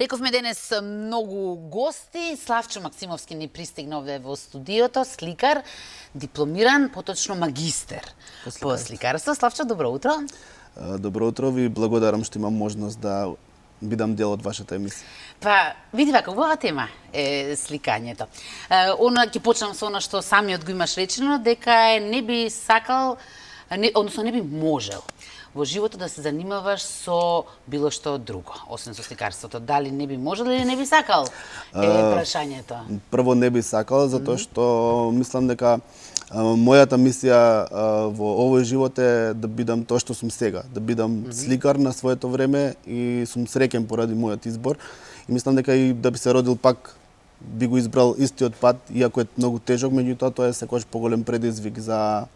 Рековме денес многу гости. Славчо Максимовски ни пристигна овде во студиото, сликар, дипломиран, поточно магистер по сликарство. Славчо, добро утро. Добро утро, ви благодарам што имам можност да бидам дел од вашата емисија. Па, види вака, убава тема е сликањето. Ќе почнам со она што самиот го имаш речено, дека не би сакал, односно не би можел во животот да се занимаваш со било што друго, освен со сликарството. Дали не би можел или не би сакал е прашањето? Прво не би сакал, затоа што мислам дека мојата мисија во овој живот е да бидам тоа што сум сега, да бидам сликар на своето време и сум среќен поради мојот избор. И мислам дека и да би се родил пак би го избрал истиот пат, иако е многу тежок, меѓутоа тоа е секогаш поголем предизвик за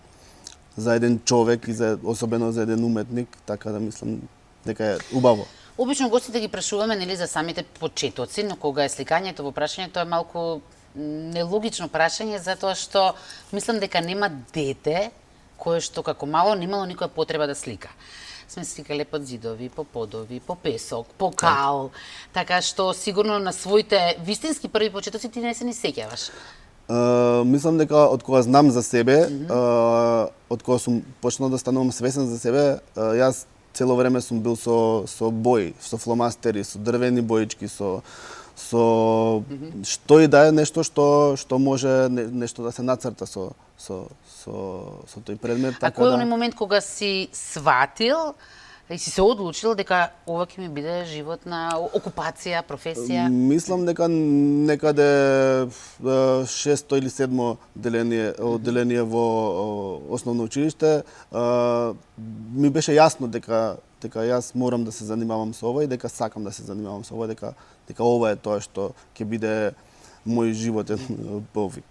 еден човек и особено за еден уметник, така да мислам дека е убаво. Обично гостите ги прашуваме нели за самите почетоци, но кога е сликањето во прашањето е малку нелогично прашање, затоа што мислам дека нема дете кое што како мало немало никоја потреба да слика. Сме сликале под зидови, по подови, по песок, по кал, така што сигурно на своите вистински први почетоци ти не се ни сеќаваш. Мислам дека од кога знам за себе, од кога сум почнал да станувам свесен за себе, јас цело време сум бил со бои, со фломастери, со дрвени боички, со што и да е нешто што може нешто да се нацрта со тој предмет. А кој е оној момент кога си сватил и си се одлучил дека ова ќе ми биде животна окупација, професија? Мислам дека некаде 6-то или 7-мо одделение во основно училиште ми беше јасно дека јас морам да се занимавам со ова и дека сакам да се занимавам со ова, дека ова е тоа што ќе биде мој животен повик.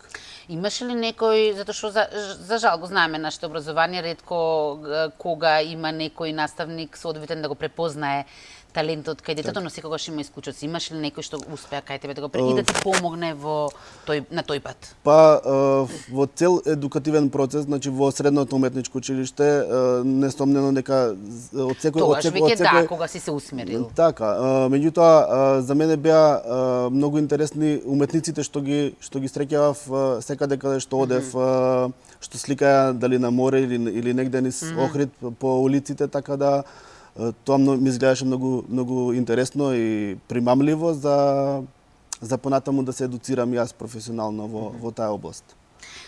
Имаше ли некој, затоа што за жал го знаеме нашето образование, ретко кога има некој наставник соодветен да го препознае талентот кај детето, но секогаш има исклучоци. Имаше ли некој што успеа кај тебе да го и да ти помогне на тој пат? Па во цел едукативен процес, значи во средното уметничко училиште, несомнено дека од секој тогаш веќе да, кога си се усмерил. Така, меѓутоа за мене беа многу интересни уметниците што ги среќавав секаде каде што одев, што сликаја дали на море или негде низ Охрид по улиците, така да тоа ми изгледаше многу интересно и примамливо за понатаму да се едуцирам јас професионално во таа област.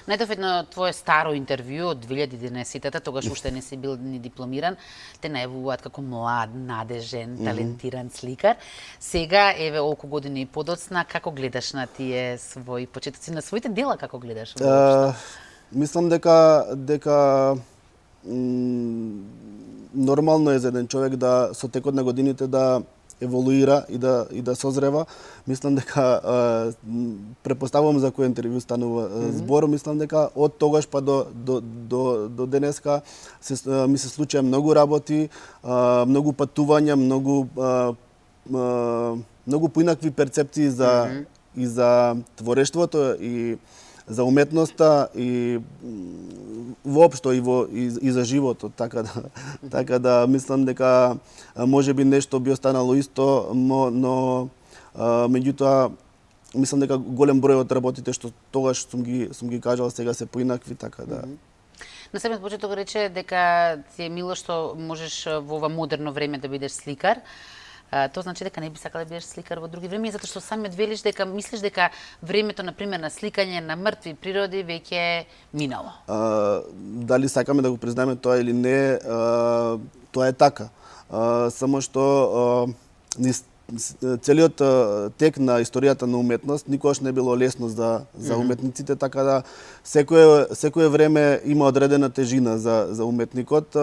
Најдов едно твое старо интервју од 2011-та, тогаш уште не си бил ни дипломиран, те најавуваат како млад, надежен, талентиран сликар. Сега, еве, олку години и подоцна, како гледаш на тие своји почетоци, на своите дела како гледаш? Мислам дека нормално е за еден човек да со текот на годините да еволуира и да созрева. Мислам дека препоставувам за кој интервју станува збор, мислам дека од тогаш па до денеска ми се случија многу работи, многу патувања, многу поинакви перцепции и за творештвото и за уметноста и воопшто и за животот, така да мислам дека можеби нешто би останало исто, но меѓутоа мислам дека голем број од работите што тогаш сум ги кажал сега се поинакви, така да. На самиот почеток рече дека ти е мило што можеш во ова модерно време да бидеш сликар. Тоа значи дека не би сакал да бидеш сликар во други време, затоа што самиот велиш дека мислиш дека времето на пример на сликање на мртви природи веќе минало. Дали сакаме да го признаеме тоа или не, тоа е така. Само што целиот тек на историјата на уметност никогаш не било лесно за уметниците, така да секое време има одредена тежина за уметникот.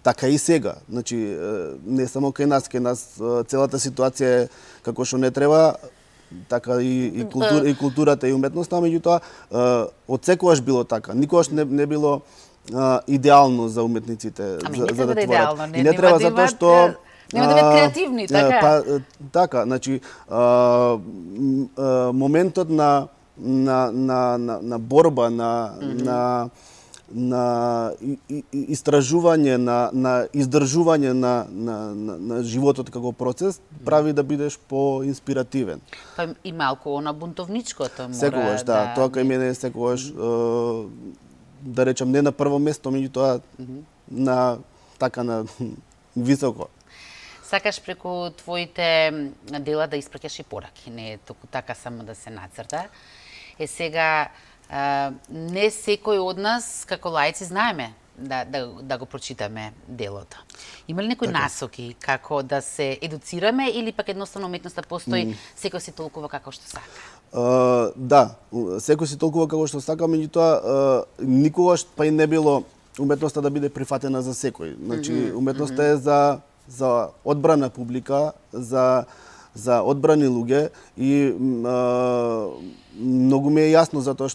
Така и сега. Значи, не само кај нас целата ситуација е како што не треба, така и културата и уметноста, меѓутоа од секогаш било така. Никогаш не било идеално за уметниците за да творат. И не треба затоа што нема да бидат креативни, така. Така, значи моментот на борба, на истражување, на издржување на животот како процес, прави да бидеш поинспиративен. Па и малку она бунтовничкото мора Секогаш, да, тоа кај мене е секогаш, да речам, не на прво место, меѓутоа на високо. Сакаш преку твоите дела да испраќаш и пораки, не е толку така само да се нацрта. Сега, не секој од нас, како лаици, знаеме да го прочитаме делото. Има ли некои насоки како да се едуцираме или пак едноставно уметноста постои, секој си толкува како што сака? Да, секој си толкува како што сака, меѓутоа никогаш па и не било уметноста да биде прифатена за секој. Значи, уметноста е за одбрана публика, за одбрани луѓе и многу ми е јасно затоа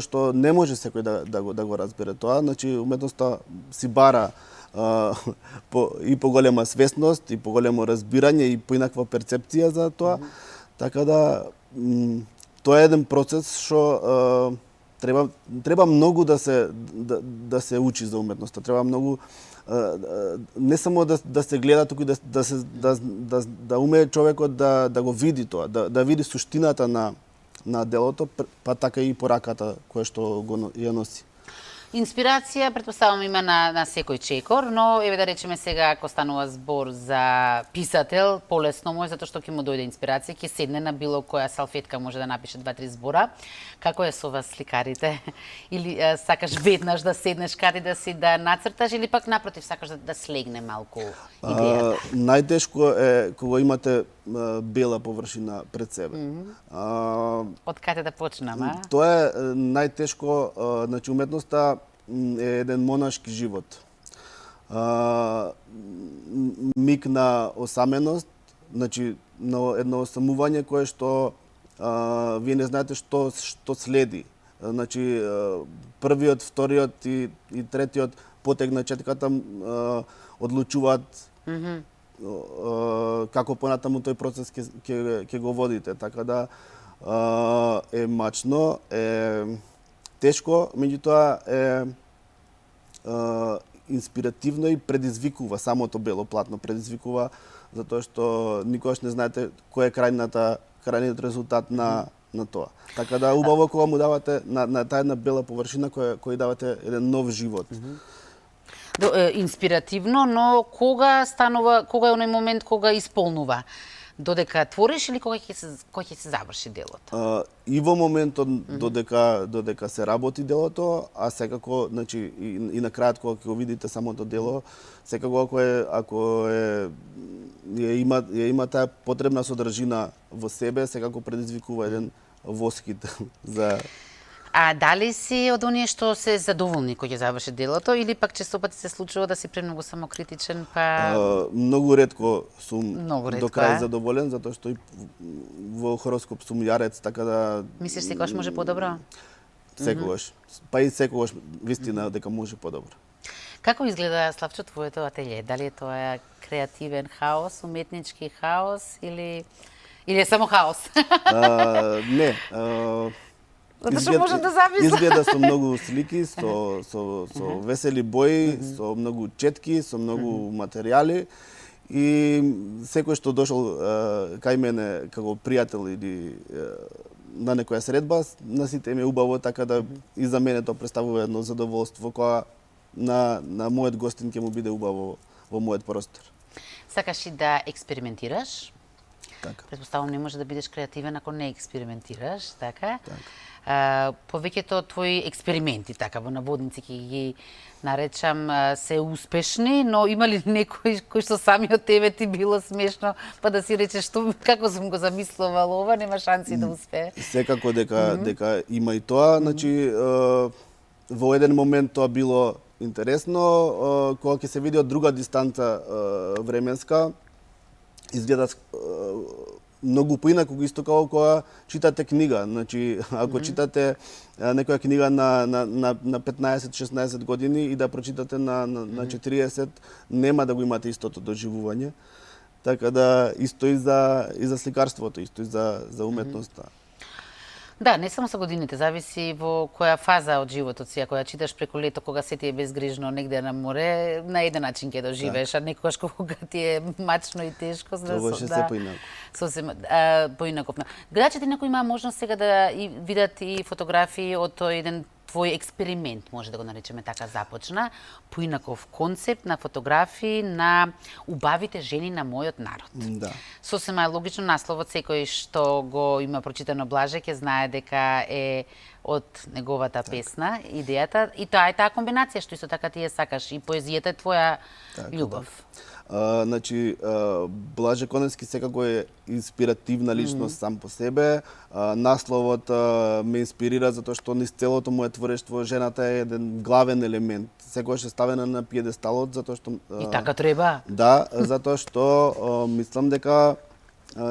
што не може секој да го разбере тоа. Значи, уметноста си бара и поголема свесност, и поголемо разбирање, и поинаква перцепција за тоа. Така да, тоа е еден процес што треба многу да се учи за уметноста. Треба многу не само да се гледа, туку да умее човекот да го види тоа, да види суштината на делото, па така и пораката која што ја носи. Инспирација, претпоставам, има на секој чекор, но еве да речеме сега, ако станува збор за писател, полесно му е, затоа што ќе му дојде инспирација, ќе седне на било која салфетка, може да напише 2-3 збора. Како е со вас сликарите? Или сакаш веднаш да седнеш каде да си да нацрташ, или пак напротив сакаш да слегне малку идејата? Најтешко е кога имате бела површина пред себе. Од каде да почнам, а? Тоа е најтешко, значи уметноста е еден монашки живот. Миг на осаменост, значи на едно осамување кое што вие не знаете што следи. Значи првиот, вториот и третиот потег на четката одлучуваат како понатаму тој процес ќе го водите. Така да е мачно, е тешко, меѓутоа е инспиративно и предизвикува, самото бело платно предизвикува, затоа што никогаш не знаете кој е крајниот резултат на тоа. Така да убаво кога му давате на таа една бела површина кој давате еден нов живот. Инспиративно, но кога е оној момент кога исполнува? Додека твориш или кога ќе се заврши делото? И во моментот додека се работи делото, а секако, значи и на крајот кога ќе го видите самото дело, секако ако ја има таа потребна содржина во себе, секако предизвикува еден восхит за. А дали си од оние што се задоволни кога ќе заврши делото или пак честопати се случува да си премногу самокритичен, па многу ретко сум до крај а? задоволен, затоа што и во хороскоп сум јарец, така да мислиш секогаш може подобро? Секогаш. Па и секогаш вистина дека може подобро. Како изгледа, Славчо, твоето ателје? Дали е тоа креативен хаос, уметнички хаос или е само хаос? Не. Затоа што можам да замислам. Изгледа со многу слики, со весели бои, со многу четки, со многу материјали и секој што дошол кај мене како пријател или на некоја средба, на сите ми е убаво, така да и за мене тоа представува едно задоволство кога на мојот гостин ќе му биде убаво во мојот простор. Сакаш и да експериментираш? Така. Претпоставам не може да бидеш креативен ако не експериментираш, така? Повеќето твои експерименти, така во наводници ќе ги наречам, се успешни, но има ли некој кој што самиот тебе ти било смешно, па да си речеш што како сум го замислувал ова, нема шанси да успее? Секако дека има и тоа, значи во еден момент тоа било интересно, кога ќе се види од друга дистанца временска, изгледа многу поинаку го исто како кога читате книга. Значи, ако читате некоја книга на 15-16 години и да прочитате на 40, нема да го имате истото доживување. Така да исто и за сликарството, исто и за уметноста. Да, не само со годините, зависи во која фаза од животот си. Ако ја читаш преку лето, кога се ти е безгрижно негде на море, на еден начин ќе доживееш, а некогаш кога ти е мачно и тешко, Тоа ще се поинако. Сосема поинако. Гледачите некои имаа можност сега да и видат и фотографии од тој еден твој експеримент, може да го наречеме така, започна, поинаков концепт на фотографии на убавите жени на мојот народ. Да. Сосема логично насловот, секој што го има прочитано Блаже ќе знае дека е од неговата песна, идејата, и таа е таа комбинација што исто така ти ја сакаш, и поезијата е твоја љубов. Значи, Блаже Коневски секако е инспиративна личност сам по себе. Насловот ме инспирира затоа што низ целото моје творештво жената е еден главен елемент. Секогаш е ставена на пиедесталот затоа што И така треба. Да, затоа што мислам дека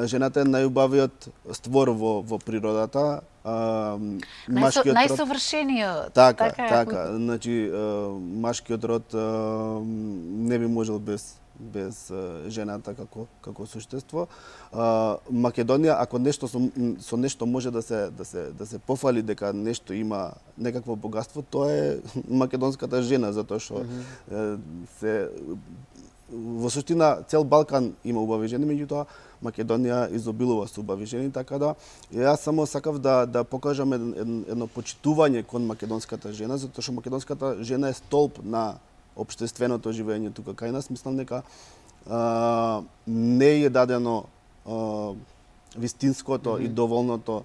жената е најубавиот створ во природата. Машкиот род... Најсовршениот. Така. Значи, машкиот род не би можел без жената како суштество. Македонија, ако нешто со нешто може да се пофали дека нешто има некакво богатство, тоа е македонската жена, затоа што во суштина цел Балкан има убави жени, меѓутоа Македонија изобилува со убави жени, така да јас само сакав да покажам едно почитување кон македонската жена, затоа што македонската жена е столб на општественото живење тука кај нас. Мислам дека не е дадено вистинското и доволното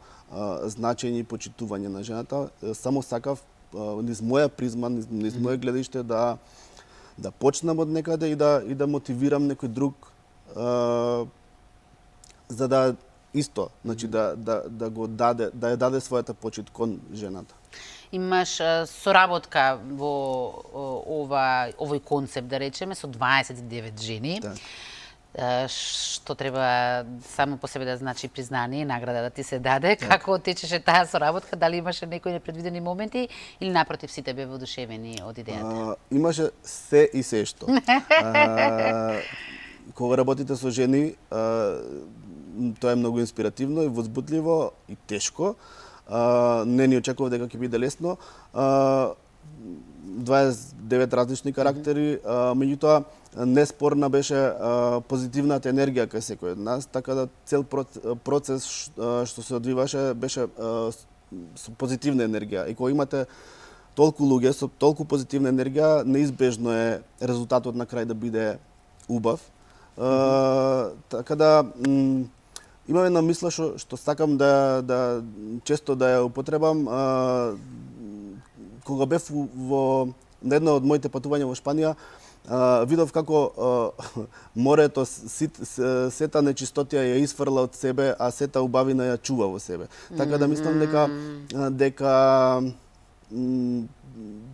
значење и почитување на жената. Само сакав низ моја призма, низ моје гледиште да почнам од некаде и да мотивирам некој друг за да исто, значи да ја даде својата почит кон жената. Имаш соработка во овој концепт, да речеме, со 29 жени. Да. Што треба само по себе да значи признание и награда да ти се даде. Како течеше таа соработка? Дали имаше некои непредвидени моменти или напротив сите бе воодушевени од идејата? Имаше се и се што. Кога работите со жени, тоа е многу инспиративно и возбудливо и тешко. Не ни очекував дека ќе биде лесно. 29 различни карактери, меѓутоа неспорна беше позитивната енергија кај секој од нас, така да цел процес што се одвиваше беше со позитивна енергија. И кога имате толку луѓе со толку позитивна енергија, неизбежно е резултатот на крај да биде убав. Така да имам една мисла што сакам да често да ја употребам. Кога бев во на едно од моите патувања во Шпанија, видов како морето сета нечистотија ја изфрла од себе, а сета убавина ја чува во себе. Така да мислам дека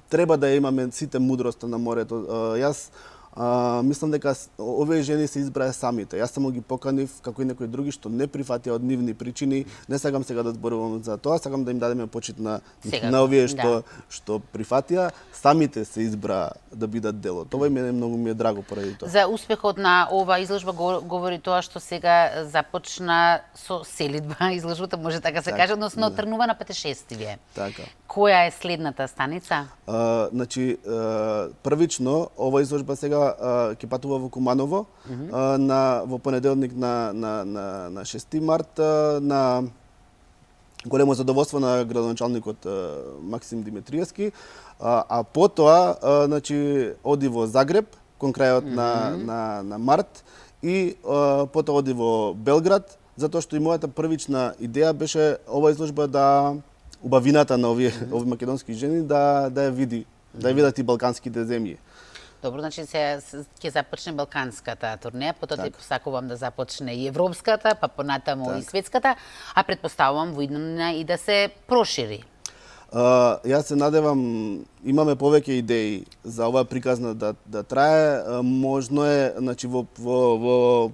треба да имаме сите мудроста на морето. Јас мислам дека овие жени се избраа самите. Јас само ги поканив како и некои други што не прифатија од нивни причини. Не сакам сега да зборувам за тоа, сакам да им дадеме почит на овие што прифатија, самите се избраа да бидат дел од тоа и многу ми е драго поради тоа. За успехот на оваа изложба говори тоа што сега започна со селидба изложбата, може така се каже, односно тргнува на петешествие. Така. Која е следната станица? Значи, првично ова изложба сега ќе патува во Куманово во понеделник на 6 март на големо задоволство на градоначалникот Максим Димитриевски, а потоа значи оди во Загреб кон крајот на март и потоа оди во Белград, затоа што и мојата првична идеја беше ова изложба да убавината на овие македонски жени да ја видат и балканските земји. Добро, значи ќе започне балканската турнеја, потоа ти посакувам да започне и европската, па понатаму и светската, а предпоставувам во иднина и да се прошири. Јас се надевам, имаме повеќе идеи за оваа приказна да трае. Можно е, значи во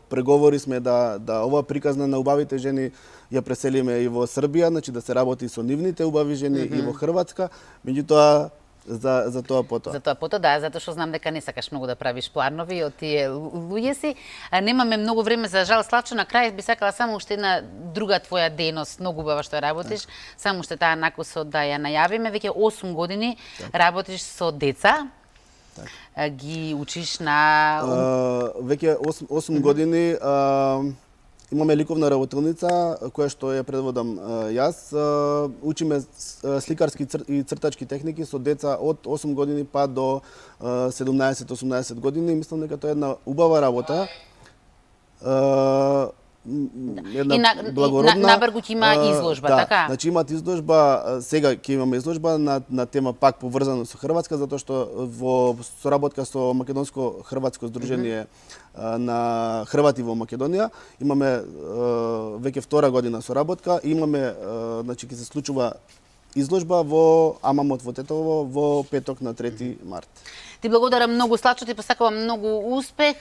преговори сме да оваа приказна на убавите жени ја преселиме и во Србија, значи да се работи со нивните убави жени и во Хрватска. Меѓутоа за тоа потоа. За тоа потоа, да, затоа што знам дека не сакаш многу да правиш планови од тие луѓе си. Немаме многу време за жал, Славчо, на крај би сакала само уште една друга твоја дејност, многу убава што ја работиш, само уште таа накусо да ја најавиме. Веќе 8 години работиш со деца, ги учиш на... Веќе 8 години имаме ликовна работилница која што ја предводам јас. Учиме сликарски и цртачки техники со деца од 8 години па до 17-18 години. Мислам дека тоа е една убава работа. Една благородна. На Бргут има изложба, така? Значи имат изложба, сега ќе имаме изложба на тема пак поврзано со Хрватска, затоа што во соработка со Македонско-хрватско здружение на Хрвати во Македонија имаме веќе втора година соработка. Имаме, значи ќе се случува изложба во Амамот во Тетово во петок на 3 март. Ти благодарам многу, Славчо, ти посакувам многу успех.